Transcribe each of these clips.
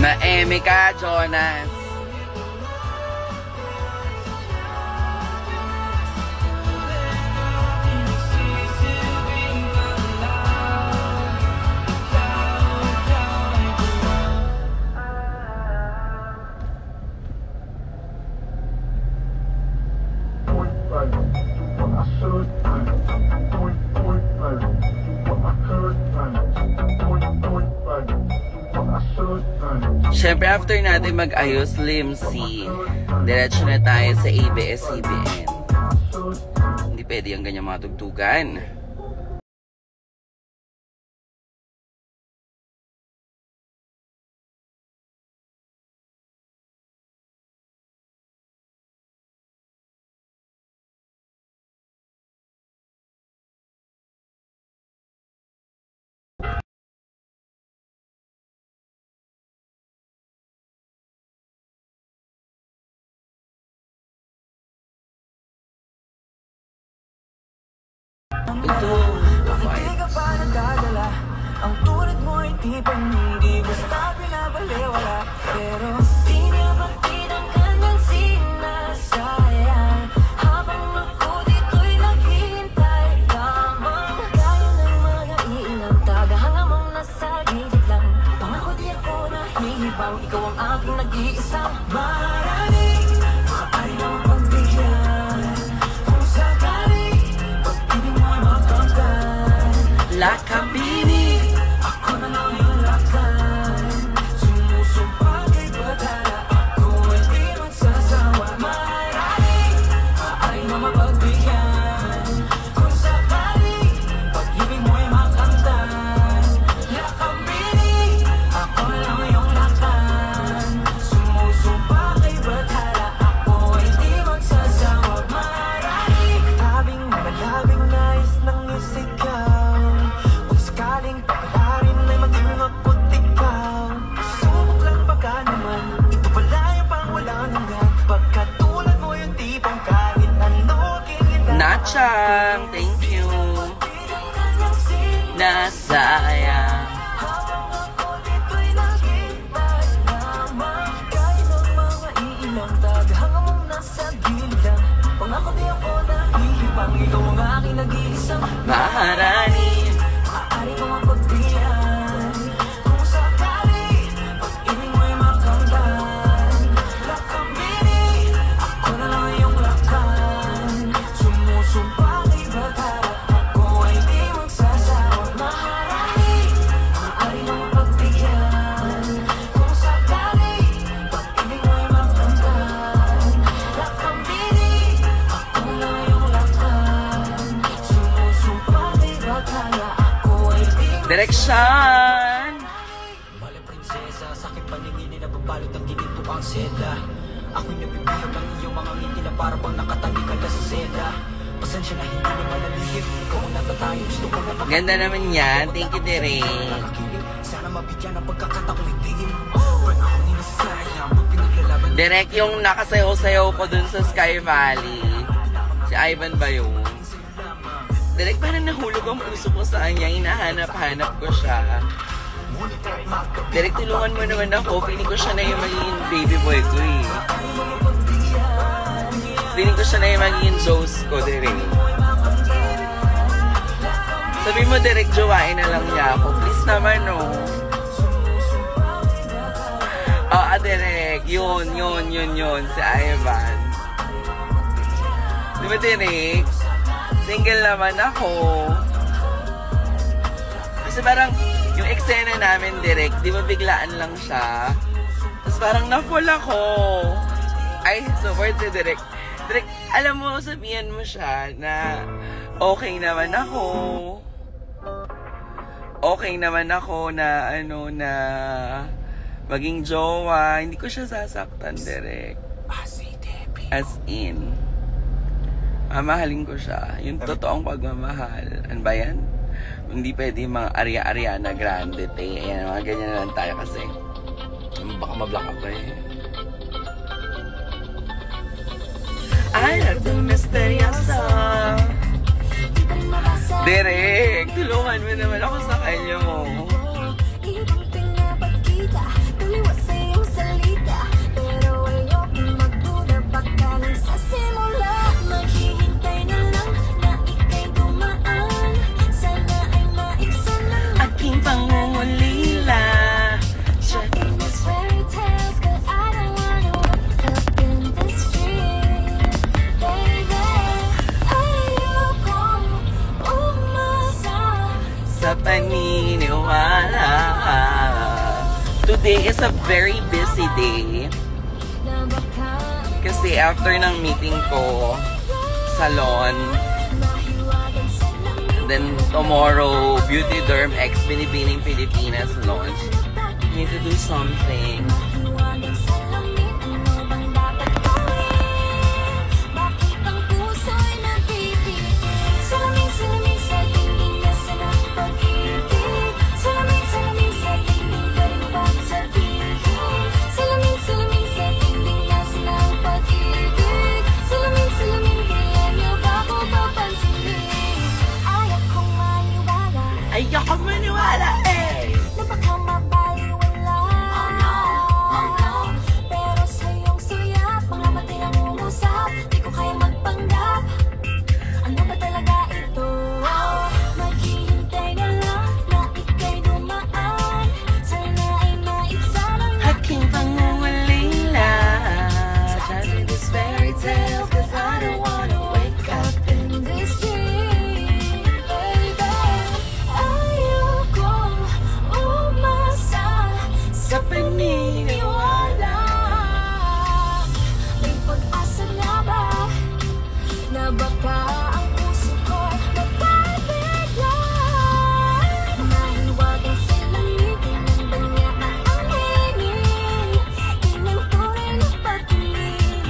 Maeme ka, Jonas. Siyempre, after natin mag-ayos, Limsy, diretso na tayo sa ABS-CBN. Hindi pwede yung ganyan mga tugtugan. Ito, hindi ka pa nagdadala. Ang tulad mo ay tipong hindi basta pinabaliwala. Pero di naman din ang kanyang sinasayang. Habang ako dito'y naghihintay lamang. Gaya ng mga iilang tagahanga mong nasa gilid lang. Pangako di ako nahihibang. Ikaw ang aking nag-iisang maraming maaari ng pagbigyan. Kung sakali Lakabini, ako na lang yung lakan. Sumusumpa kay Badala, ako ay di magsasawa. Maraming maaari na mapagbigyan. Kung sakali, pag-ibig mo'y makamtan. Lakabini, ako na lang yung lakan. Sumusumpa kay Badala, ako ay di magsasawa. Maraming tabing malabing nais ng isigaw. Sakaling pagkakarin ay maging ako't ikaw. Subok lang baka naman, ito pala yung pang walang hanggan. Pagkatulad mo yung tipong kahit ano aking ina. Nachang, thank you. Nasayang. Habang ako dito'y naghihintay lamang. Kahit ang mga iilang tagahanga mong nasa gilid lang. Pangako di ako nahihibang, ikaw ang aking nag-iisang Maharani. maaari kong mapagbihan. Kung sakali, pag-ibig mo'y makamtan. Lakabini, ako na lang yung lakan. Sumusumpa kay Badala, ako ay di magsasawa. Maharani, maaari kong mapagbigyan. Kung sakali, pag-ibig mo'y makamtan. Lakabini, ako na lang yung lakan. Sumusumpa kay Badala. Direksyon! Malang prinsesa, sa aking paningin na babalot ang ginito ang seda. Ako'y nabibiyag ng iyong mga ngiti na para bang nakatabi ka na sa seda. Pasensya na hindi naman nalihim, ikaw ang natatayong gusto ko na pagkakas. Ganda naman yan. Thank you, Direk. Sana mabigyan ang pagkakataong ibigin. Ba't akong inasayang, pag pinaglalaban. Direk yung nakasayaw-sayaw ko dun sa Sky Valley. Si Ivan ba yun? Direk, parang nahulog ang puso ko sa kanya. Hinahanap-hanap ko siya. Direk, tulungan mo naman ako. Feeling ko siya na yung magiging baby boy ko eh. Feeling ko siya na yung magiging Joes ko, Direk. Sabi mo, Direk, jowain na lang niya ako. Please naman, no? Oo, Direk. Yun. Si Ivan. Di ba, Direk? Single naman ako. Kasi parang yung eksena namin, Direk, di ba biglaan lang siya? Tapos parang na-fall ako. Ay, support si Direk. Direk, alam mo, sabihan mo siya na okay naman ako. Okay naman ako na na maging jowa. Hindi ko siya sasaktan, Direk. Asite. As in, mamahalin ko siya. Yung totoong pagmamahal. Ano ba yan? Hindi pwede yung mga Ariana Grande, Ayan, mga ganyan na lang tayo kasi. Baka mablock ako eh. I love the misteryoso. Derek, tulungan mo naman ako sa kanya mo. Aking pangungulila. Sa paniniwala. Today is a very busy day. Kasi after ng meeting ko, salon. Then tomorrow, Beauty Derm X Binibining Pilipinas launch. Need to do something. Ayoko maniwala eh! Na baka mabaliwala. Oh no. Pero sa iyong suya, mga mati ang umusap. Di ko kaya magpanggap. Ano ba talaga ito? Maghihintay na lang na ika'y dumaan. Sana ay maibsalang Aking pangungulila. Just in this fairy tales, cause I don't wanna wake up. in this dream, baby. Ayokong umasa Sa paniniwala. May pag-asa na ba na baka ang puso ko magpapigla? Nahiwagang silamig ng banya at ang hingin. Yun ang tunay na pagtingin.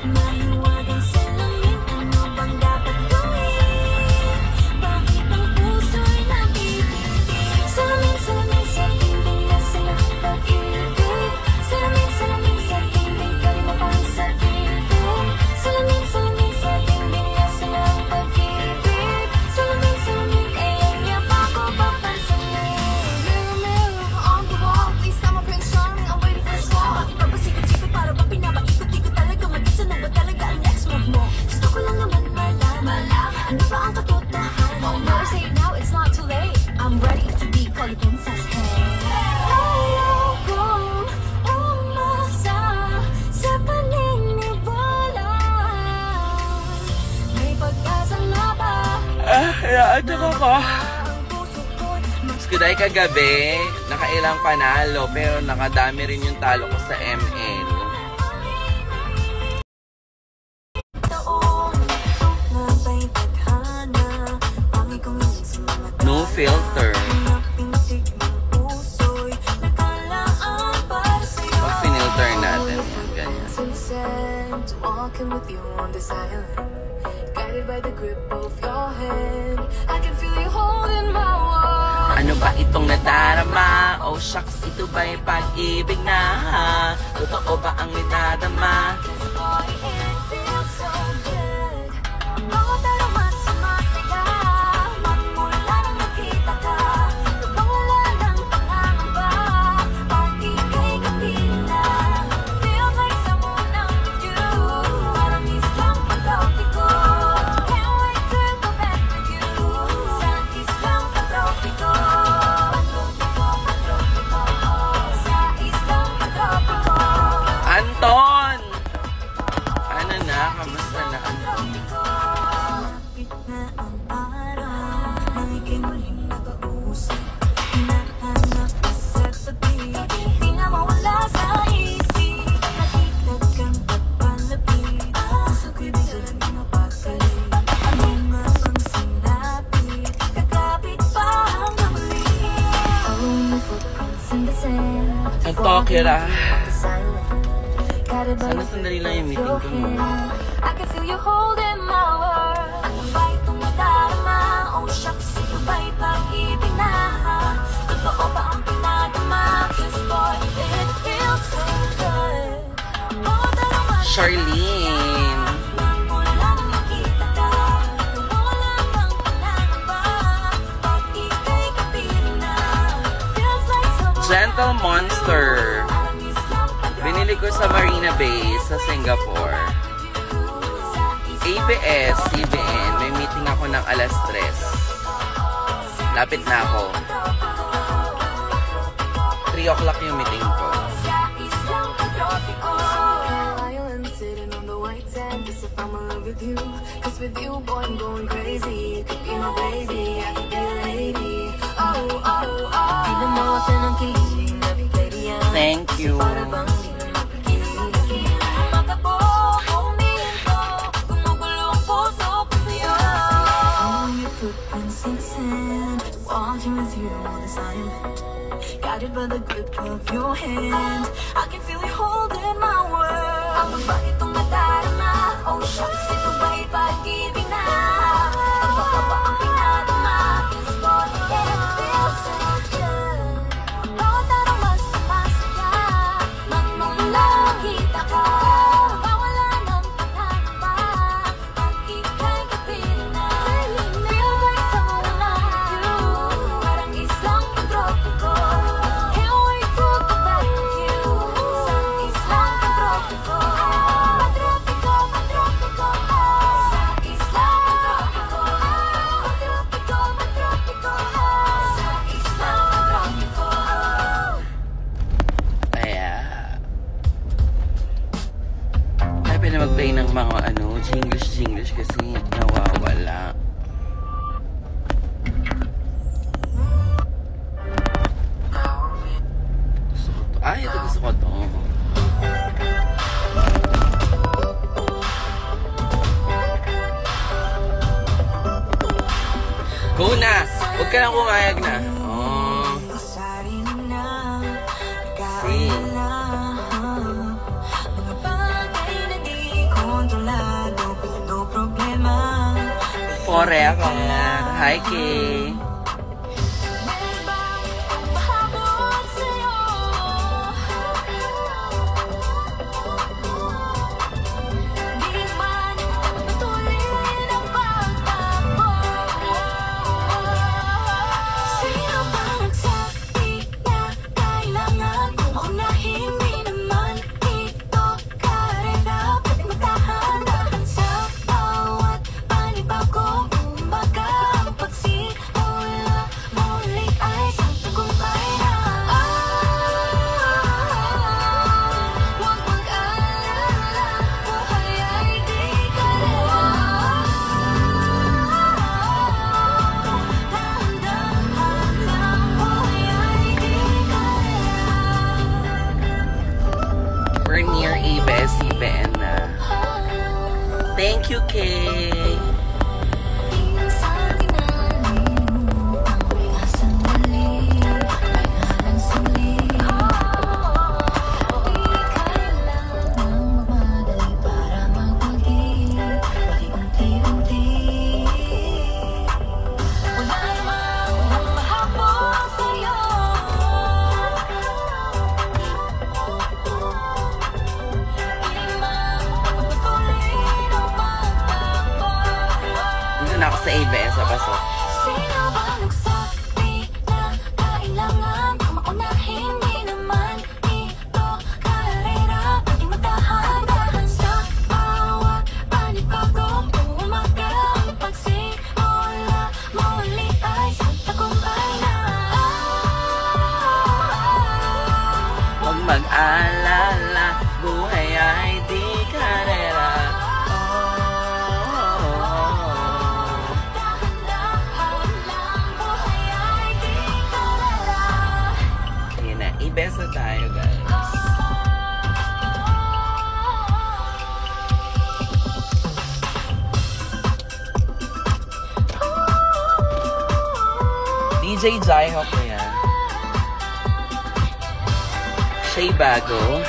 Nahiwagang silamig, ano bang dapat gawin? Bakit ang puso'y nabibitin? Salamin, salamin sa dingding na sila pag-ibig. Salamin, salamin sa dingding, gawin mo pang sa bibig. Salamin, salamin sa dingding na sila pag-ibig. Salamin, salamin, kailan niya pa ako papansinin? Mirror, mirror on the wall, please tell my Prince Charming, I'm waiting for his call. Bakit ba pasikot-sikot para ba pinapaikot-ikot talaga? Mag-isa na ba talaga ang next move mo? Gusto ko lang naman malaman, ano ba ang katotohanan? Never say it now, it's not too late. I'm ready to be called a princess, hey. Ayokong umasa sa paniniwala. May pag-asa na ba? Ano ko? Ang puso ko'y Skuday kagabi, nakailang panalo, pero nakadami rin yung talo ko sa ML. taon. Nga ba'y tadhana? Pangit kong yun sa mga No filter. napintig ng puso'y nakalaan para sa'yo. Pag finilter natin, yung ganyan. Consent to walking with you on this island, guided by the grip of your hand. I can feel you holding my world. Ano ba itong nadarama? Oh shucks, ito ba'y pag-ibig na? Totoo ba ang nadadama? This boy, it feels so good. Bawat araw mas sumasaya. Magmula nang nakita ka, nawala ng pangangamba. Pag ika'y kapila, feels like someone I'm with you. Parang islang pagkapiko. Can't wait to go back with you. Sa islang pagkapiko. Pagkapiko. Sa islang pagkapiko. Anton! Ano na? Kamusta na, Anton? Lapit na ang araw nang ika'y muling nag-uusap. Hinahanap ka sa tabi, di na mawala sa isip. Nakita kang pagpalapit, puso ko'y bigla na mapagalit. Ano nga bang sinabi, kakapit pa hanggang muli. Following the footprints in the sand, Ito, Kira. silent, Sana sandali lang yung meeting ko mo. I can feel you holding my world. Ano ba itong nadarama? Oh shucks, ito ba'y pag-ibig na? Totoo ba ang pinadama? This boy, it feels so good. Oh, darama. Charlene. Nang mula nang makita ka, wala kang pinadama. Pag ika'y kapiling na, feels like someone. Gentle Monster. Binili ko sa Marina Bay sa Singapore. ABS, CBN, may meeting ako ng alas 3. Lapit na ako. 3 o'clock yung meeting ko. Thank you. Walking with you on the silent, guided by the grip of your hand. I can feel you holding my world. Ano ba itong nadarama? Oh shucks, ito ba'y pag-ibig na? Ano ba ang pinadama? This boy, it feels so good. Oh, darama sa masaya, nang lang kita ka. Mawala ng pinadama, pag ika'y kapiling na. Feel like someone like you, parang islang tropiko. Can't wait to go back with you, sa islang tropiko. Patropiko, patropiko, sa islang tropiko. Patropiko, patropiko, sa islang tropiko. Ayan. Ay, pwede mag-play ng mga Jinglish kasi nawawala. Gusto ko to. Ay, ito gusto ko to. Go na! Huwag ka lang pumayag na. Oh. See? Mga bagay na di kontrolado, no problema. Forever. Hi, Kay. Meron bang mahabol sa'yo? Di man patuloy ang pagtakbo. Sino bang nagsabi na kailangan kong maunahin? Di naman ito karera, pwedeng magdahan-dahan sa bawat panibago. Kumbaga ang pagsimula muli ay isang tagumpay na. Huwag mag-alala, buhay ay di karera. Dahan-dahan lang, buhay ay di karera. We're near ABS-CBN na. Thank you, Kay. Minsan dinalimutan ko asang muli ay halang suli. Di kailangang magmadali para magmuli, pwede unti-unti. Wala namang mahabol sa'yo. Di man pagpatuloy ng pagtakbo. Dito na ako sa ABS sa pasok. Sino ba nagsabi na kailangan kong maunahin? Di naman ito karera, pwedeng magdahan-dahan sa bawat panibago. Umaga ang pagsimula muli ay isang tagumpay na. Huwag mag-alala, buhay ay di karera. Dahan-dahan lang, buhay ay di karera. Yun na, ABS na tayo, guys. DJ Jaiho ko yan. Shay Bago.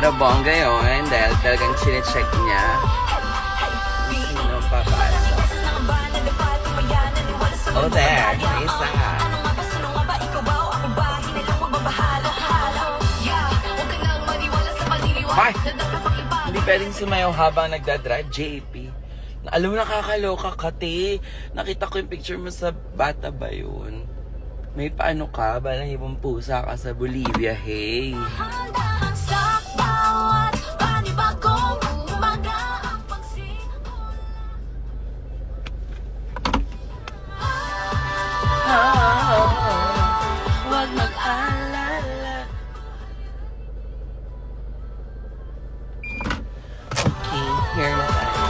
Pero bongga yun dahil talagang chinecheck niya kung sino papasok. Oh, there. May isa. Hoy! Hindi pwedeng sumayaw habang nagdadrive, JP. Alam mo, nakakaloka ka, te. Nakita ko yung picture mo sa bata ba yun? May paano ka? Balahibong pusa ka sa Bolivia, hey. Huwag mag-alala. Okay, here na tayo.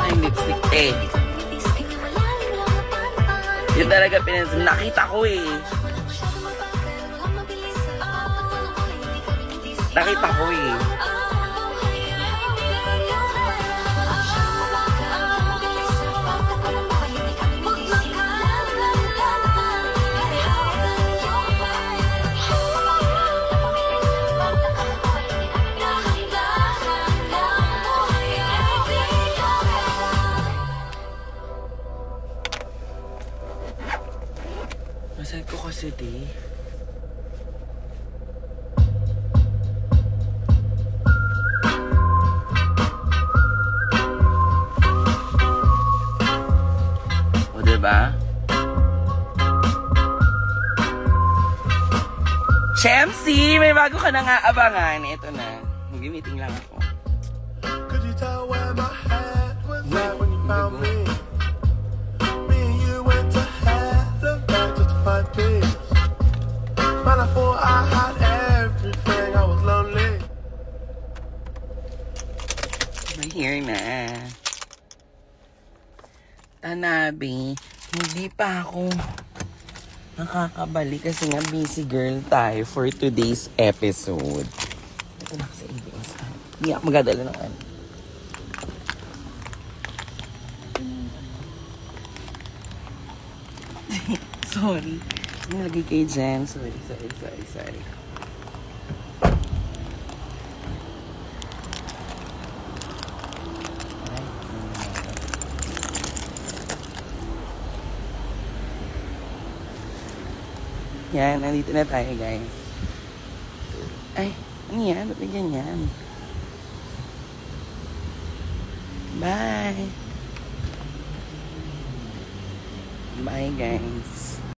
Ay, lipstick eh. Yun talaga pinansin. Nakita ko eh. Nakita ko eh. Masakit ko kasi, di. O, diba? Chemsy! May bago ka na nga abangan. Ito na. Mag-meeting lang ako. Could you tell where my head was at when you found me? Me and you went to hell back just to find peace. Man, I thought I had everything. I was lonely. Here na. Tanabi, hindi pa ako nakakabalik kasi nga busy girl tayo for today's episode. Ito na sa ABS. Hindi ako magadala ng ano. Sorry. Nilagay kay Jen. Sorry. Yan, nandito na tayo, guys. Ay, ano yan? Ba't may ganyan? Bye! Bye, guys.